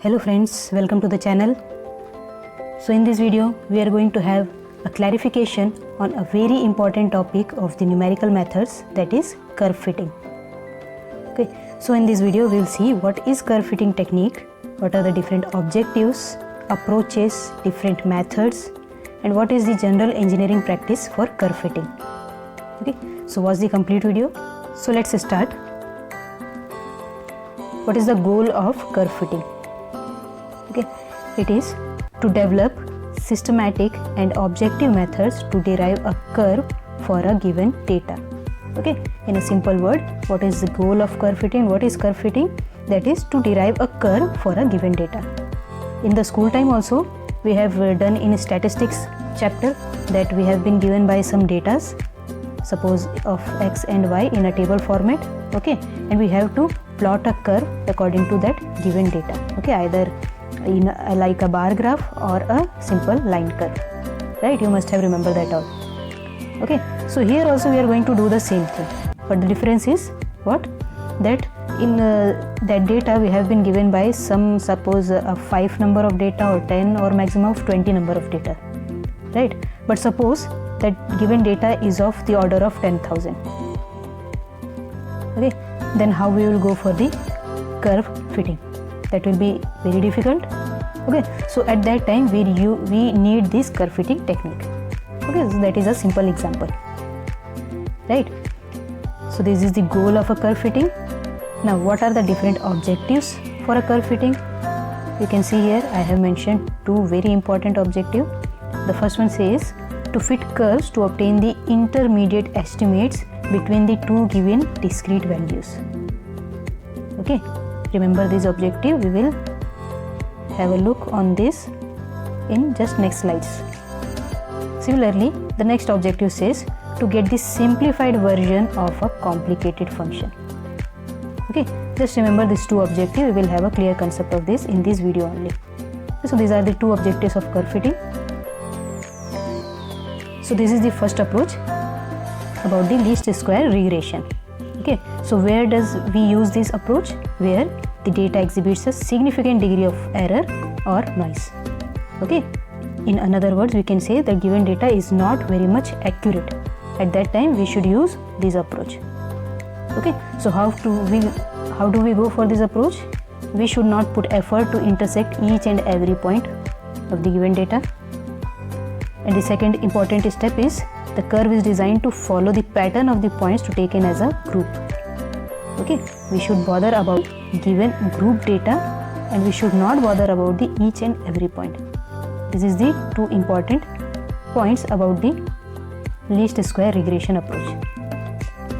Hello friends, welcome to the channel. So in this video we are going to have a clarification on a very important topic of the numerical methods, that is curve fitting. Okay, so in this video we will see what is curve fitting technique, what are the different objectives, approaches, different methods, and what is the general engineering practice for curve fitting. Okay, so watch the complete video. So let's start. What is the goal of curve fitting? Okay, it is to develop systematic and objective methods to derive a curve for a given data. Okay, in a simple word, what is the goal of curve fitting? What is curve fitting? That is to derive a curve for a given data. In the school time also, we have done in statistics chapter that we have been given by some datas, suppose of x and y in a table format. Okay, and we have to plot a curve according to that given data. Okay, either in like a bar graph or a simple line curve, right? You must have remembered that all. Okay, so here also we are going to do the same thing, but the difference is what? That in that data we have been given by some, suppose a 5 number of data or 10 or maximum of 20 number of data, right? But suppose that given data is of the order of 10,000. Okay, then how we will go for the curve fitting? That will be very difficult. Okay, so at that time we need this curve fitting technique. Okay, so that is a simple example, right? So this is the goal of a curve fitting. Now what are the different objectives for a curve fitting? You can see here I have mentioned two very important objectives. The first one says to fit curves to obtain the intermediate estimates between the two given discrete values. Okay, remember this objective. We will have a look on this in just next slides. Similarly, the next objective says to get the simplified version of a complicated function. Okay, just remember these two objectives. We will have a clear concept of this in this video only. So these are the two objectives of curve fitting. So this is the first approach about the least square regression. Okay, so where does we use this approach? Where the data exhibits a significant degree of error or noise. Okay, in other words, we can say that given data is not very much accurate. At that time we should use this approach. Okay, so how do we go for this approach? We should not put effort to intersect each and every point of the given data. And the second important step is the curve is designed to follow the pattern of the points to taken as a group. Okay, we should bother about given group data and we should not bother about the each and every point. This is the two important points about the least square regression approach.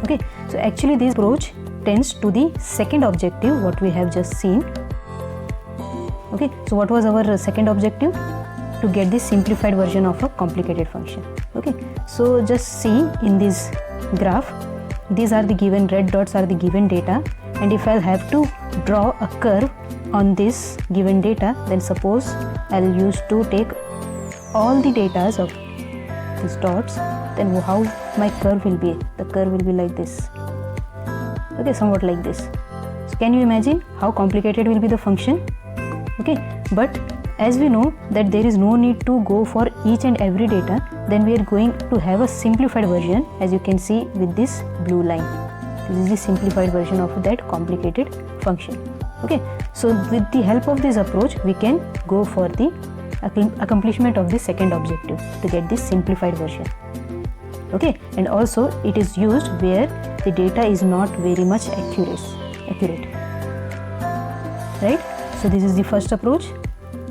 Okay, so actually this approach tends to the second objective what we have just seen. Okay, so what was our second objective? To get the simplified version of a complicated function. Okay, so just see in this graph, these are the given red dots are the given data, and if I'll have to draw a curve on this given data, then suppose I'll use to take all the data of these dots, then how my curve will be? The curve will be like this. Okay, somewhat like this. So can you imagine how complicated will be the function? Okay, but as we know that there is no need to go for each and every data, then we are going to have a simplified version, as you can see with this blue line. This is the simplified version of that complicated function. Okay, so with the help of this approach we can go for the accomplishment of the second objective to get this simplified version. Okay, and also it is used where the data is not very much accurate, right? So this is the first approach.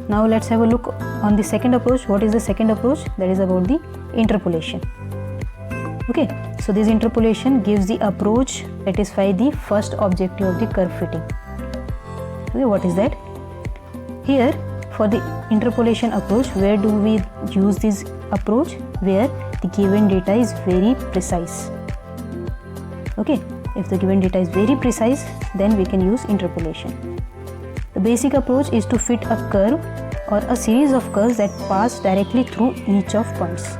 Now let's have a look on the second approach. What is the second approach? That is about the interpolation. Okay, so this interpolation gives the approach satisfy the first objective of the curve fitting. Okay, what is that? Here for the interpolation approach, where do we use this approach? Where the given data is very precise. Okay, if the given data is very precise, then we can use interpolation. The basic approach is to fit a curve or a series of curves that pass directly through each of points.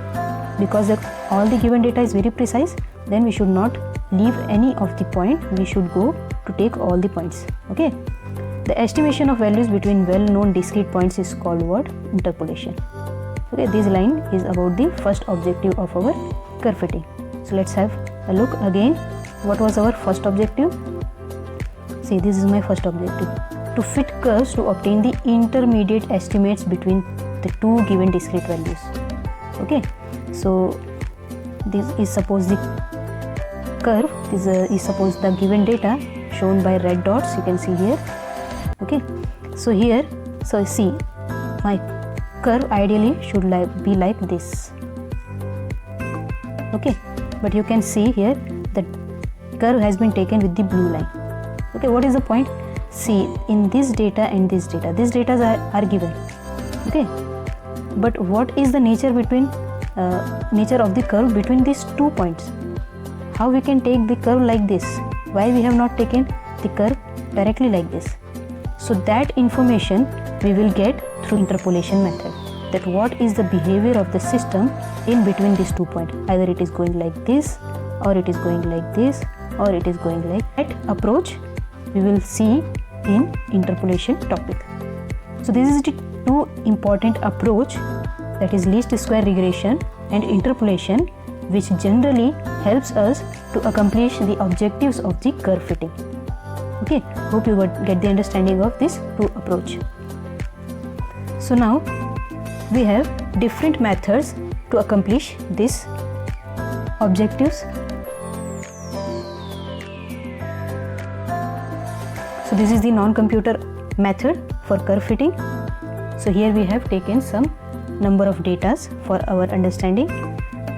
Because all the given data is very precise, then we should not leave any of the point. We should go to take all the points. Okay. The estimation of values between well-known discrete points is called what? Interpolation. Okay, this line is about the first objective of our curve fitting. So let's have a look again. What was our first objective? See, this is my first objective. To fit curves to obtain the intermediate estimates between the two given discrete values. Okay, so this is suppose the curve, this is suppose the given data shown by red dots, you can see here. Okay, so here, so see, my curve ideally should be like this. Okay, but you can see here that curve has been taken with the blue line. Okay, what is the point? See, in this data and this data, these data are given. Okay, but what is the nature between nature of the curve between these 2 points? How we can take the curve like this? Why we have not taken the curve directly like this? So that information we will get through interpolation method, that what is the behavior of the system in between these 2 points. Either it is going like this, or it is going like this, or it is going like that. Approach we will see in interpolation topic. So this is the two important approach, that is least square regression and interpolation, which generally helps us to accomplish the objectives of the curve fitting. Okay, hope you get the understanding of this two approach. So now we have different methods to accomplish these objectives. So this is the non-computer method for curve fitting. So here we have taken some number of datas for our understanding,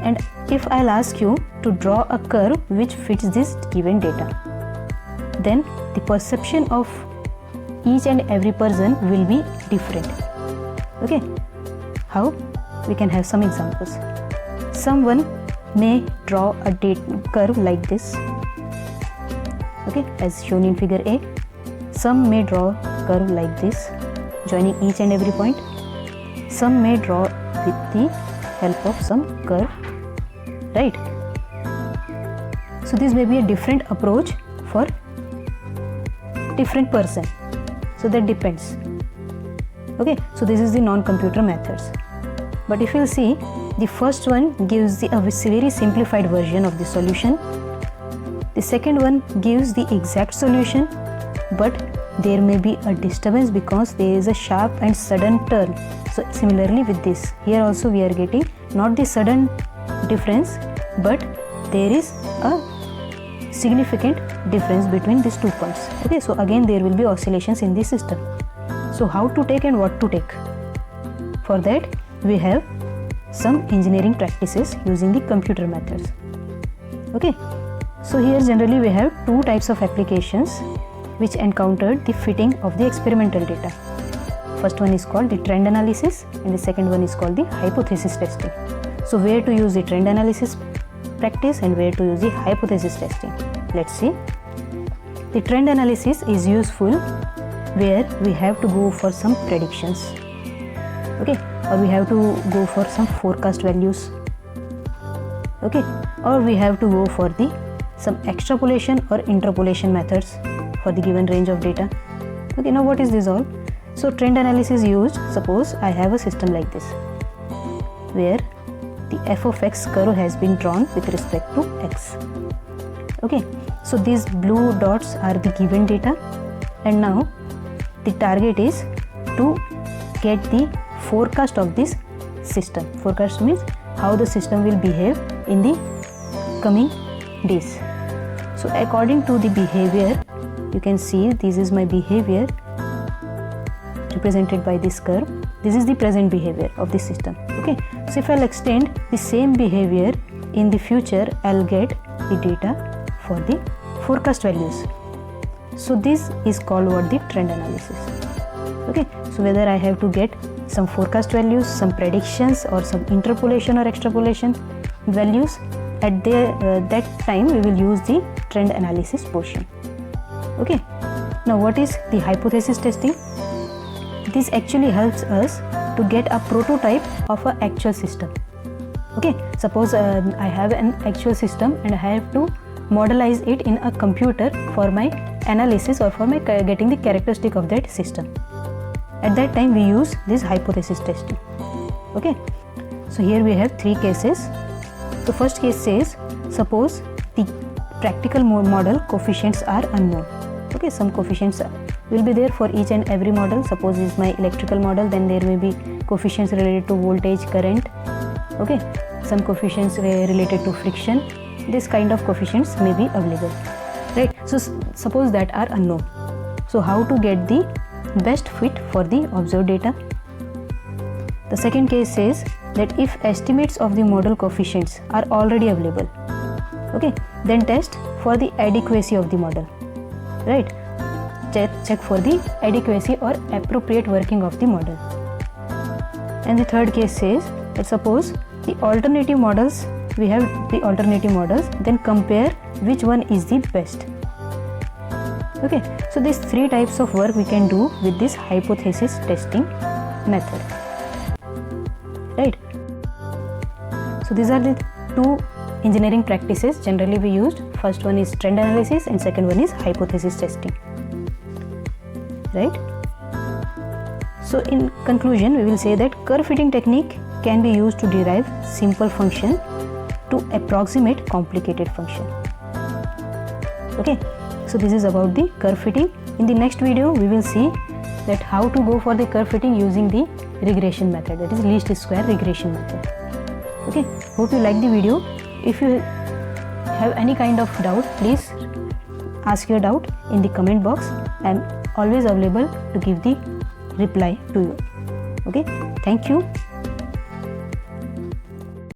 and if I'll ask you to draw a curve which fits this given data, then the perception of each and every person will be different. Okay, how? We can have some examples. Someone may draw a curve like this, okay, as shown in figure A. Some may draw curve like this, joining each and every point. Some may draw with the help of some curve, right? So this may be a different approach for different person. So that depends. Okay, so this is the non-computer methods. But if you see, the first one gives a very simplified version of the solution. The second one gives the exact solution, but there may be a disturbance because there is a sharp and sudden turn. So similarly with this, here also we are getting not the sudden difference, but there is a significant difference between these 2 points. Okay, so again there will be oscillations in the system. So how to take and what to take? For that we have some engineering practices using the computer methods. Okay, so here generally we have 2 types of applications which encountered the fitting of the experimental data. First one is called the trend analysis, and the second one is called the hypothesis testing. So where to use the trend analysis practice and where to use the hypothesis testing? Let's see. The trend analysis is useful where we have to go for some predictions, okay, or we have to go for some forecast values, okay, or we have to go for some extrapolation or interpolation methods for the given range of data. Okay, now what is this all? So trend analysis used, suppose I have a system like this where the f of x curve has been drawn with respect to x. Okay, so these blue dots are the given data, and now the target is to get the forecast of this system. Forecast means how the system will behave in the coming days. So according to the behavior, you can see this is my behavior represented by this curve. This is the present behavior of the system. Okay, so if I'll extend the same behavior in the future, I'll get the data for the forecast values. So this is called what? The trend analysis. Okay, so whether I have to get some forecast values, some predictions, or some interpolation or extrapolation values, at that time we will use the trend analysis portion. Okay, now what is the hypothesis testing? This actually helps us to get a prototype of an actual system. Okay, suppose I have an actual system and I have to modelize it in a computer for my analysis or for my getting the characteristic of that system. At that time we use this hypothesis testing. Okay, so here we have three cases. The first case says, suppose the practical model coefficients are unknown. Okay, some coefficients will be there for each and every model. Suppose is my electrical model, then there may be coefficients related to voltage, current. Okay, some coefficients related to friction. This kind of coefficients may be available, right? So suppose that are unknown. So how to get the best fit for the observed data? The second case says that if estimates of the model coefficients are already available, okay, then test for the adequacy of the model, right? Check for the adequacy or appropriate working of the model. And the third case says that suppose the alternative models, we have the alternative models, then compare which one is the best. Okay, so these three types of work we can do with this hypothesis testing method, right? So these are the two engineering practices generally we used. First one is trend analysis and second one is hypothesis testing, right? So in conclusion, we will say that curve fitting technique can be used to derive simple function to approximate complicated function. Okay, so this is about the curve fitting. In the next video we will see that how to go for the curve fitting using the regression method, that is least square regression method. Okay, hope you like the video. If you have any kind of doubt, please ask your doubt in the comment box. I am always available to give the reply to you. Okay, thank you.